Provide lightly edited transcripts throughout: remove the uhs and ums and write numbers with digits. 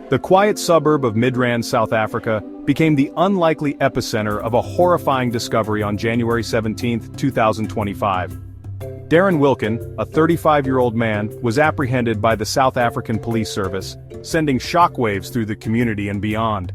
The quiet suburb of Midrand, South Africa, became the unlikely epicenter of a horrifying discovery on January 17, 2025. Darren Wilken, a 35-year-old man, was apprehended by the South African Police Service, sending shockwaves through the community and beyond.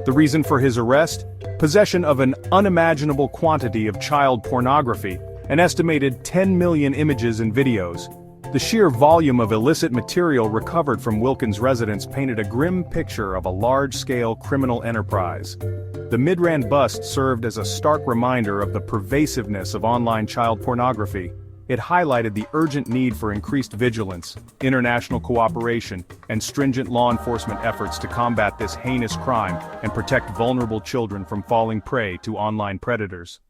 The reason for his arrest? Possession of an unimaginable quantity of child pornography, an estimated 10 million images and videos. The sheer volume of illicit material recovered from Wilken's residence painted a grim picture of a large-scale criminal enterprise. The Midrand bust served as a stark reminder of the pervasiveness of online child pornography. It highlighted the urgent need for increased vigilance, international cooperation, and stringent law enforcement efforts to combat this heinous crime and protect vulnerable children from falling prey to online predators.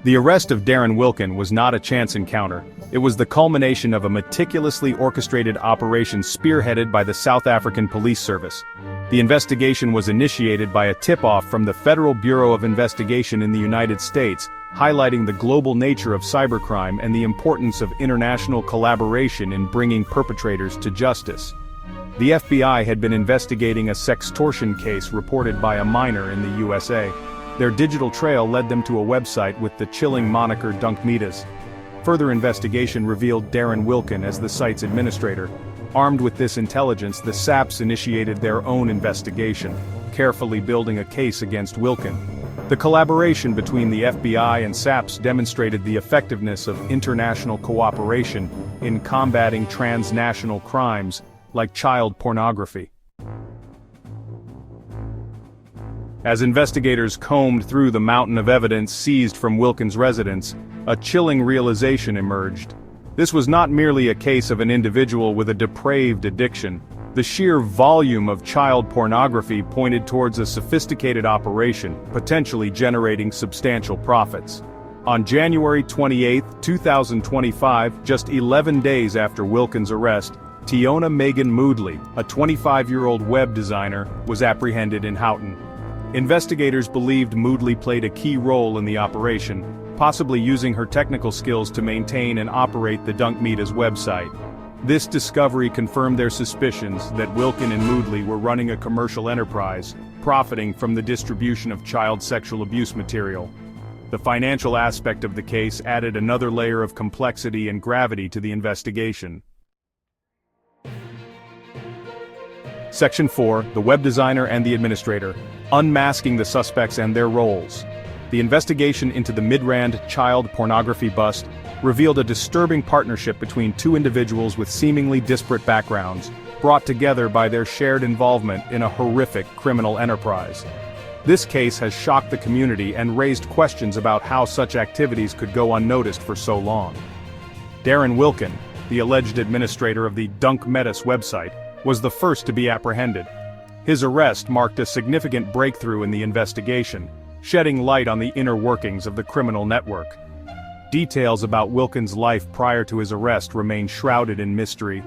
The arrest of Darren Wilken was not a chance encounter. It was the culmination of a meticulously orchestrated operation spearheaded by the South African Police Service. The investigation was initiated by a tip-off from the Federal Bureau of Investigation in the United States, highlighting the global nature of cybercrime and the importance of international collaboration in bringing perpetrators to justice. The FBI had been investigating a sextortion case reported by a minor in the USA. Their digital trail led them to a website with the chilling moniker Dunkmedas. Further investigation revealed Darren Wilken as the site's administrator. Armed with this intelligence, the SAPs initiated their own investigation, carefully building a case against Wilken. The collaboration between the FBI and SAPs demonstrated the effectiveness of international cooperation in combating transnational crimes like child pornography. As investigators combed through the mountain of evidence seized from Wilken's residence, a chilling realization emerged. This was not merely a case of an individual with a depraved addiction. The sheer volume of child pornography pointed towards a sophisticated operation, potentially generating substantial profits. On January 28, 2025, just 11 days after Wilken's arrest, Tiona Megan Moodley, a 25-year-old web designer, was apprehended in Gauteng. Investigators believed Moodley played a key role in the operation, possibly using her technical skills to maintain and operate the Dunkmedas website. This discovery confirmed their suspicions that Wilken and Moodley were running a commercial enterprise, profiting from the distribution of child sexual abuse material. The financial aspect of the case added another layer of complexity and gravity to the investigation. Section 4, the web designer and the administrator, unmasking the suspects and their roles. The investigation into the Midrand child pornography bust revealed a disturbing partnership between two individuals with seemingly disparate backgrounds, brought together by their shared involvement in a horrific criminal enterprise. This case has shocked the community and raised questions about how such activities could go unnoticed for so long. Darren Wilken, the alleged administrator of the Dunkmedas website, was the first to be apprehended. His arrest marked a significant breakthrough in the investigation, shedding light on the inner workings of the criminal network. Details about Wilken's life prior to his arrest remain shrouded in mystery.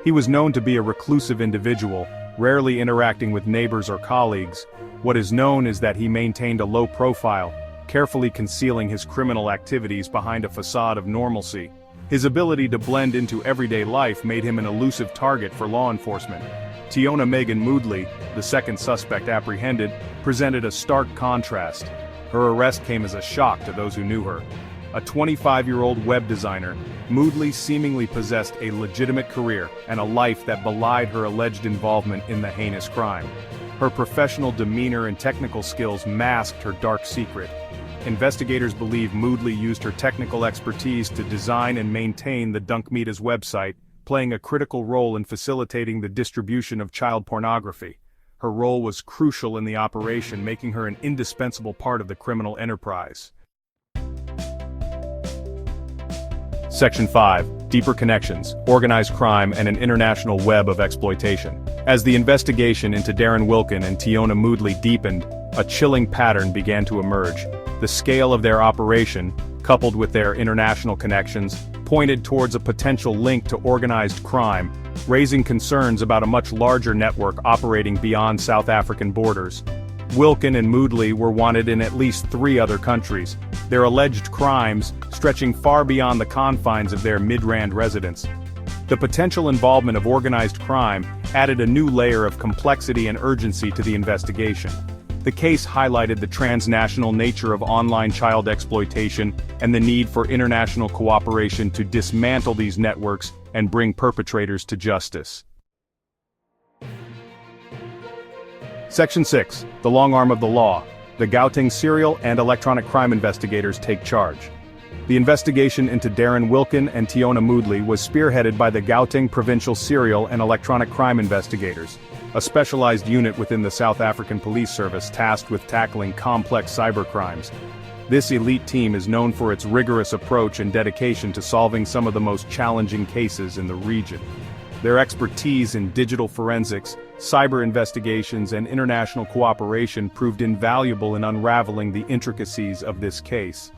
He was known to be a reclusive individual, rarely interacting with neighbors or colleagues. What is known is that he maintained a low profile, carefully concealing his criminal activities behind a facade of normalcy. His ability to blend into everyday life made him an elusive target for law enforcement. Tiona Megan Moodley, the second suspect apprehended, presented a stark contrast. Her arrest came as a shock to those who knew her. A 25-year-old web designer, Moodley seemingly possessed a legitimate career and a life that belied her alleged involvement in the heinous crime. Her professional demeanor and technical skills masked her dark secret. Investigators believe Moodley used her technical expertise to design and maintain the Dunkmedas website, playing a critical role in facilitating the distribution of child pornography. Her role was crucial in the operation, making her an indispensable part of the criminal enterprise. Section 5. Deeper connections, organized crime and an international web of exploitation. As the investigation into Darren Wilken and Tiona Moodley deepened, a chilling pattern began to emerge. The scale of their operation, coupled with their international connections, pointed towards a potential link to organized crime, raising concerns about a much larger network operating beyond South African borders. Wilken and Moodley were wanted in at least 3 other countries, their alleged crimes stretching far beyond the confines of their Midrand residence. The potential involvement of organized crime added a new layer of complexity and urgency to the investigation. The case highlighted the transnational nature of online child exploitation and the need for international cooperation to dismantle these networks and bring perpetrators to justice. Section 6. The long arm of the law. The Gauteng serial and electronic crime investigators take charge. The investigation into Darren Wilken and Tiona Moodley was spearheaded by the Gauteng Provincial Serial and Electronic Crime Investigators, a specialized unit within the South African Police Service tasked with tackling complex cybercrimes. This elite team is known for its rigorous approach and dedication to solving some of the most challenging cases in the region. Their expertise in digital forensics, cyber investigations, and international cooperation proved invaluable in unraveling the intricacies of this case.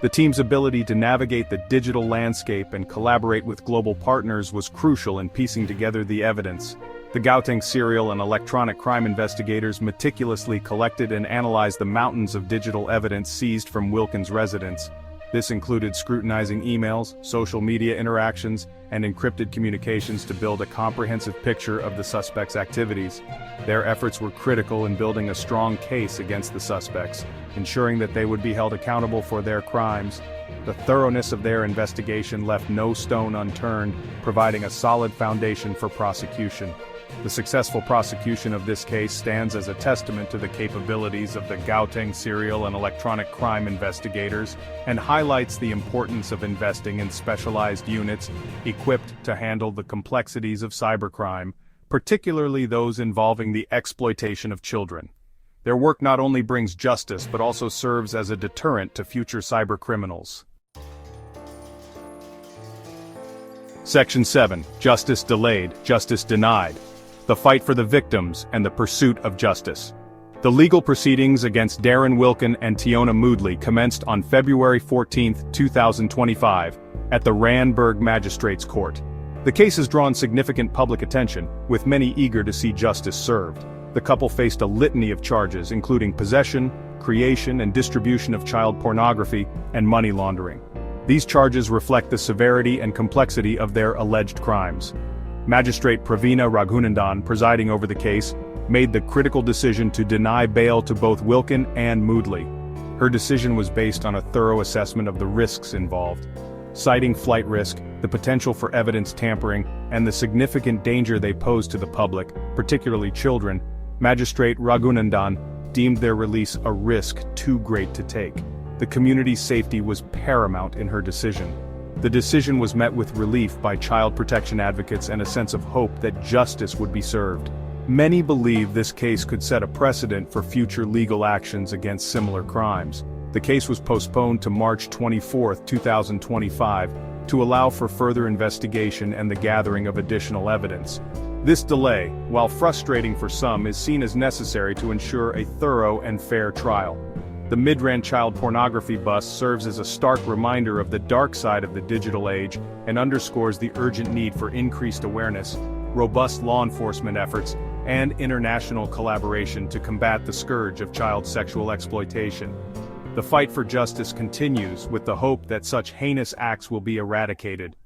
The team's ability to navigate the digital landscape and collaborate with global partners was crucial in piecing together the evidence. The Gauteng serial and electronic crime investigators meticulously collected and analyzed the mountains of digital evidence seized from Wilken's residence. This included scrutinizing emails, social media interactions, and encrypted communications to build a comprehensive picture of the suspect's activities. Their efforts were critical in building a strong case against the suspects, ensuring that they would be held accountable for their crimes. The thoroughness of their investigation left no stone unturned, providing a solid foundation for prosecution. The successful prosecution of this case stands as a testament to the capabilities of the Gauteng serial and electronic crime investigators, and highlights the importance of investing in specialized units equipped to handle the complexities of cybercrime, particularly those involving the exploitation of children. Their work not only brings justice but also serves as a deterrent to future cybercriminals. Section 7. Justice delayed, justice denied. The fight for the victims and the pursuit of justice. The legal proceedings against Darren Wilken and Tiona Moodley commenced on February 14, 2025, at the Randburg Magistrates Court. The case has drawn significant public attention, with many eager to see justice served. The couple faced a litany of charges including possession, creation and distribution of child pornography, and money laundering. These charges reflect the severity and complexity of their alleged crimes. Magistrate Pravina Raghunandan, presiding over the case, made the critical decision to deny bail to both Wilken and Moodley. Her decision was based on a thorough assessment of the risks involved. Citing flight risk, the potential for evidence tampering, and the significant danger they pose to the public, particularly children, Magistrate Raghunandan deemed their release a risk too great to take. The community's safety was paramount in her decision. The decision was met with relief by child protection advocates and a sense of hope that justice would be served. Many believe this case could set a precedent for future legal actions against similar crimes. The case was postponed to March 24, 2025, to allow for further investigation and the gathering of additional evidence. This delay, while frustrating for some, is seen as necessary to ensure a thorough and fair trial. The Midrand child pornography bust serves as a stark reminder of the dark side of the digital age and underscores the urgent need for increased awareness, robust law enforcement efforts, and international collaboration to combat the scourge of child sexual exploitation. The fight for justice continues with the hope that such heinous acts will be eradicated.